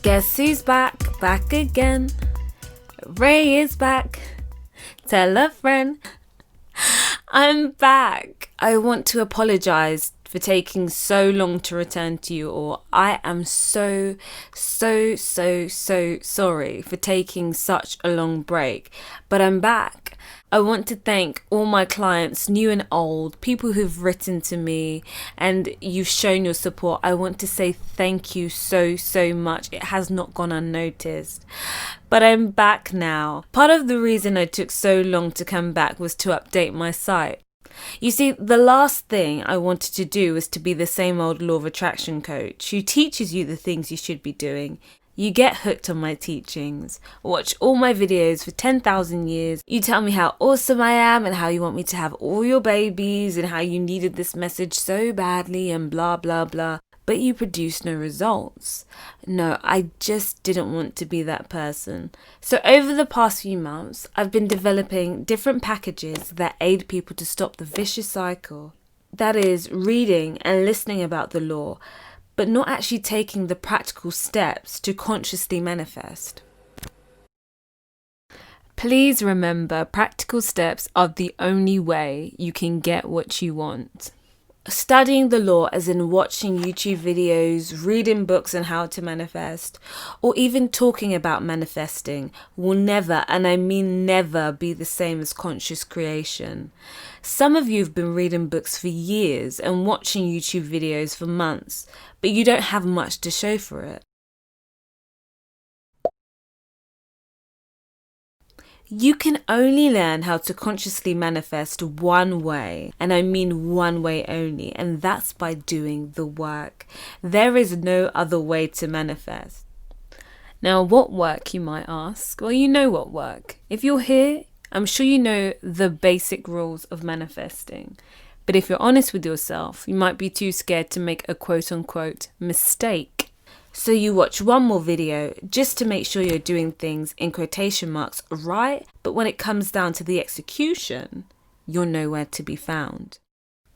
Guess who's back again? Ray is back. Tell a friend. I'm back. I want to apologize for taking so long to return to you all. I am so sorry for taking such a long break, but I'm back. I want to thank all my clients, new and old, people who've written to me and you've shown your support. I want to say thank you so much. It has not gone unnoticed. But I'm back now. Part of the reason I took so long to come back was to update my site. You see, the last thing I wanted to do was to be the same old law of attraction coach who teaches you the things you should be doing. You get hooked on my teachings, watch all my videos for 10,000 years. You tell me how awesome I am and how you want me to have all your babies and how you needed this message so badly and blah blah blah. But you produce no results. No, I just didn't want to be that person. So over the past few months, I've been developing different packages that aid people to stop the vicious cycle. That is, reading and listening about the law, but not actually taking the practical steps to consciously manifest. Please remember, practical steps are the only way you can get what you want. Studying the law, as in watching YouTube videos, reading books on how to manifest, or even talking about manifesting, will never, and I mean never, be the same as conscious creation. Some of you have been reading books for years and watching YouTube videos for months, but you don't have much to show for it. You can only learn how to consciously manifest one way, and I mean one way only, and that's by doing the work. There is no other way to manifest. Now, what work, you might ask? Well, you know what work. If you're here, I'm sure you know the basic rules of manifesting. But if you're honest with yourself, you might be too scared to make a quote-unquote mistake. So you watch one more video just to make sure you're doing things in quotation marks right, but when it comes down to the execution, you're nowhere to be found.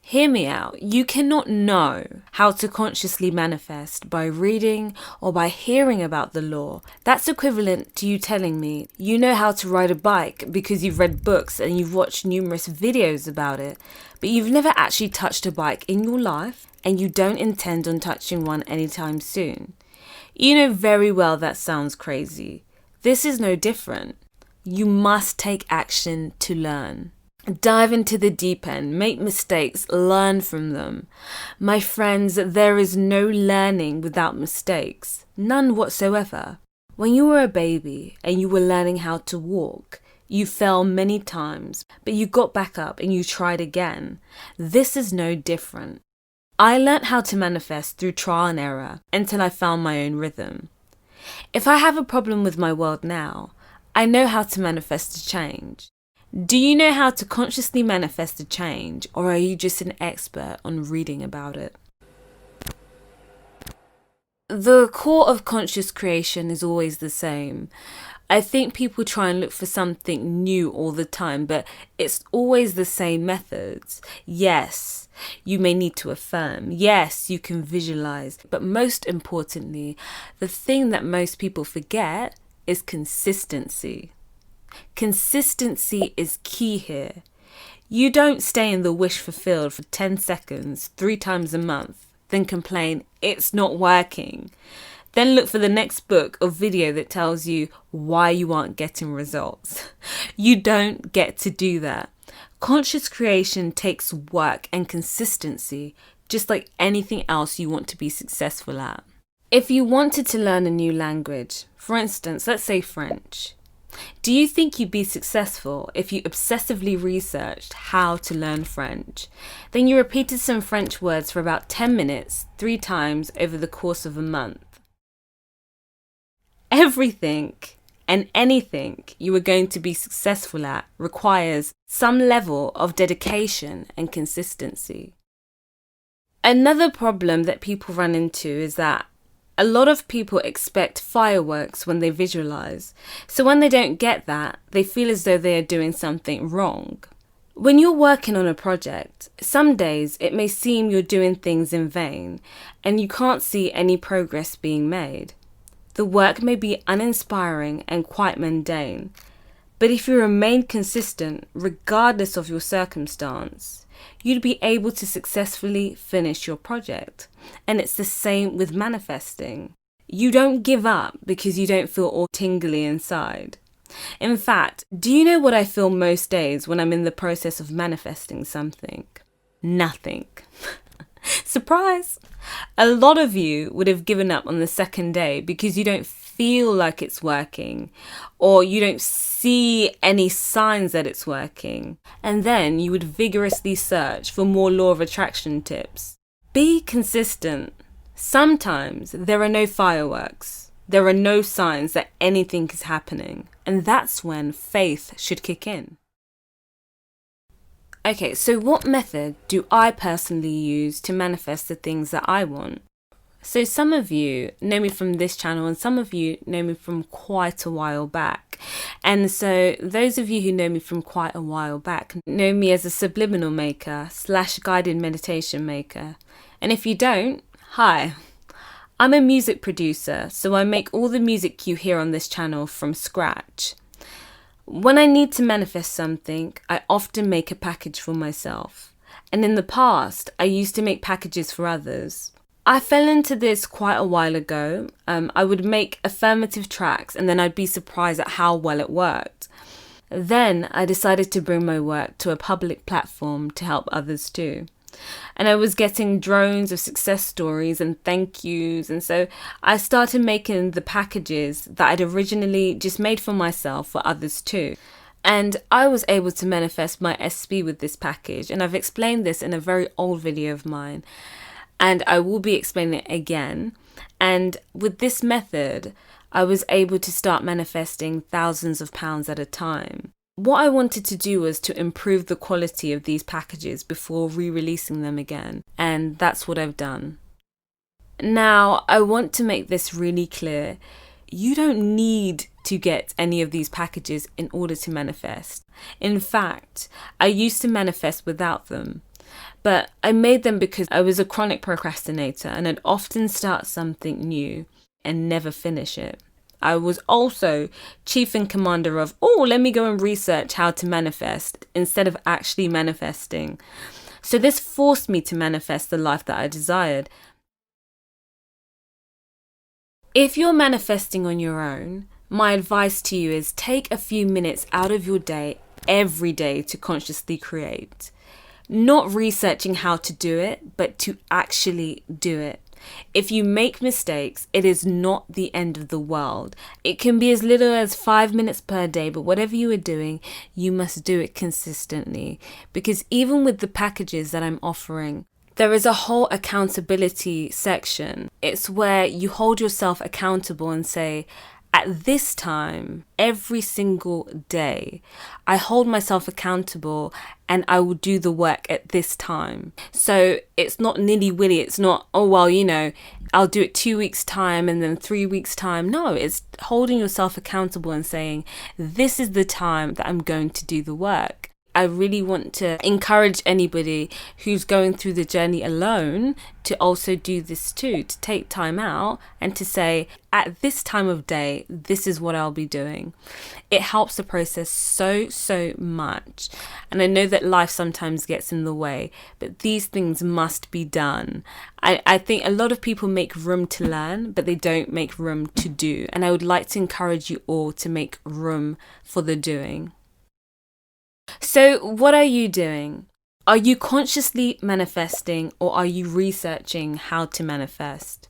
Hear me out. You cannot know how to consciously manifest by reading or by hearing about the law. That's equivalent to you telling me you know how to ride a bike because you've read books and you've watched numerous videos about it, but you've never actually touched a bike in your life and you don't intend on touching one anytime soon. You know very well that sounds crazy. This is no different. You must take action to learn. Dive into the deep end, make mistakes, learn from them. My friends, there is no learning without mistakes. None whatsoever. When you were a baby and you were learning how to walk, you fell many times, but you got back up and you tried again. This is no different. I learnt how to manifest through trial and error until I found my own rhythm. If I have a problem with my world now, I know how to manifest a change. Do you know how to consciously manifest a change, or are you just an expert on reading about it? The core of conscious creation is always the same. I think people try and look for something new all the time, but it's always the same methods. Yes, you may need to affirm. Yes, you can visualize. But most importantly, the thing that most people forget is consistency. Consistency is key here. You don't stay in the wish fulfilled for 10 seconds, 3 times a month, then complain it's not working. Then look for the next book or video that tells you why you aren't getting results. You don't get to do that. Conscious creation takes work and consistency, just like anything else you want to be successful at. If you wanted to learn a new language, for instance, let's say French, do you think you'd be successful if you obsessively researched how to learn French? Then you repeated some French words for about 10 minutes, 3 times over the course of a month. Everything and anything you are going to be successful at requires some level of dedication and consistency. Another problem that people run into is that a lot of people expect fireworks when they visualize. So when they don't get that, they feel as though they are doing something wrong. When you're working on a project, some days it may seem you're doing things in vain and you can't see any progress being made. The work may be uninspiring and quite mundane, but if you remain consistent, regardless of your circumstance, you'd be able to successfully finish your project. And it's the same with manifesting. You don't give up because you don't feel all tingly inside. In fact, do you know what I feel most days when I'm in the process of manifesting something? Nothing. Surprise! A lot of you would have given up on the second day because you don't feel like it's working, or you don't see any signs that it's working. And then you would vigorously search for more law of attraction tips. Be consistent. Sometimes there are no fireworks. There are no signs that anything is happening. And that's when faith should kick in. Okay, so what method do I personally use to manifest the things that I want? So some of you know me from this channel and some of you know me from quite a while back. And so those of you who know me from quite a while back know me as a subliminal maker / guided meditation maker. And if you don't, hi. I'm a music producer, so I make all the music you hear on this channel from scratch. When I need to manifest something, I often make a package for myself. And in the past, I used to make packages for others. I fell into this quite a while ago. I would make affirmative tracks and then I'd be surprised at how well it worked. Then I decided to bring my work to a public platform to help others too. And I was getting drones of success stories and thank yous. And so I started making the packages that I'd originally just made for myself for others too. And I was able to manifest my SP with this package. And I've explained this in a very old video of mine. And I will be explaining it again. And with this method, I was able to start manifesting thousands of pounds at a time. What I wanted to do was to improve the quality of these packages before re-releasing them again. And that's what I've done. Now, I want to make this really clear. You don't need to get any of these packages in order to manifest. In fact, I used to manifest without them. But I made them because I was a chronic procrastinator and I'd often start something new and never finish it. I was also chief and commander of, let me go and research how to manifest instead of actually manifesting. So this forced me to manifest the life that I desired. If you're manifesting on your own, my advice to you is take a few minutes out of your day every day to consciously create. Not researching how to do it, but to actually do it. If you make mistakes, it is not the end of the world. It can be as little as 5 minutes per day, but whatever you are doing, you must do it consistently. Because even with the packages that I'm offering, there is a whole accountability section. It's where you hold yourself accountable and say, at this time, every single day, I hold myself accountable and I will do the work at this time. So it's not nilly-willy. It's not, I'll do it 2 weeks time and then 3 weeks time. No, it's holding yourself accountable and saying, this is the time that I'm going to do the work. I really want to encourage anybody who's going through the journey alone to also do this too, to take time out and to say, at this time of day, this is what I'll be doing. It helps the process so much. And I know that life sometimes gets in the way, but these things must be done. I think a lot of people make room to learn, but they don't make room to do. And I would like to encourage you all to make room for the doing. So what are you doing? Are you consciously manifesting or are you researching how to manifest?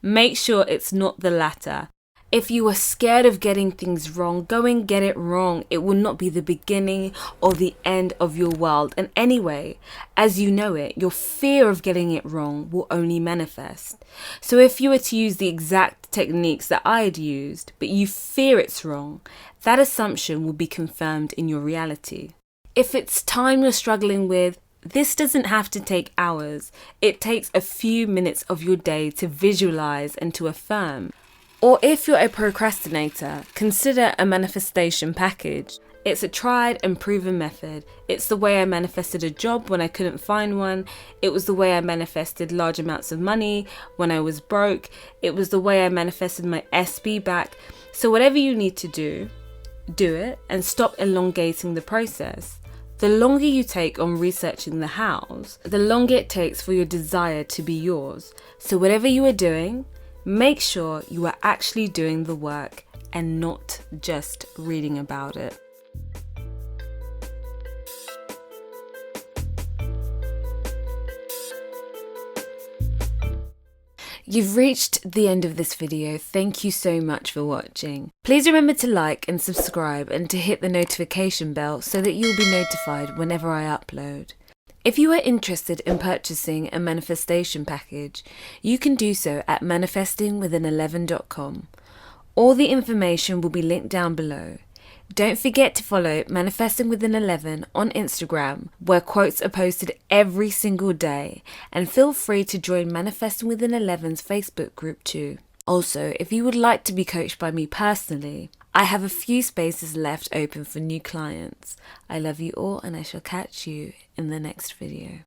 Make sure it's not the latter. If you are scared of getting things wrong, go and get it wrong. It will not be the beginning or the end of your world. And anyway, as you know it, your fear of getting it wrong will only manifest. So if you were to use the exact techniques that I had used, but you fear it's wrong, that assumption will be confirmed in your reality. If it's time you're struggling with, this doesn't have to take hours. It takes a few minutes of your day to visualize and to affirm. Or if you're a procrastinator, consider a manifestation package. It's a tried and proven method. It's the way I manifested a job when I couldn't find one. It was the way I manifested large amounts of money when I was broke. It was the way I manifested my SB back. So whatever you need to do it and stop elongating the process. The longer you take on researching the hows, the longer it takes for your desire to be yours. So whatever you are doing, make sure you are actually doing the work and not just reading about it. You've reached the end of this video. Thank you so much for watching. Please remember to like and subscribe and to hit the notification bell so that you'll be notified whenever I upload. If you are interested in purchasing a manifestation package, you can do so at manifestingwithin11.com. All the information will be linked down below. Don't forget to follow Manifesting Within 11 on Instagram, where quotes are posted every single day, and feel free to join Manifesting Within 11's Facebook group too. Also, if you would like to be coached by me personally, I have a few spaces left open for new clients. I love you all, and I shall catch you in the next video.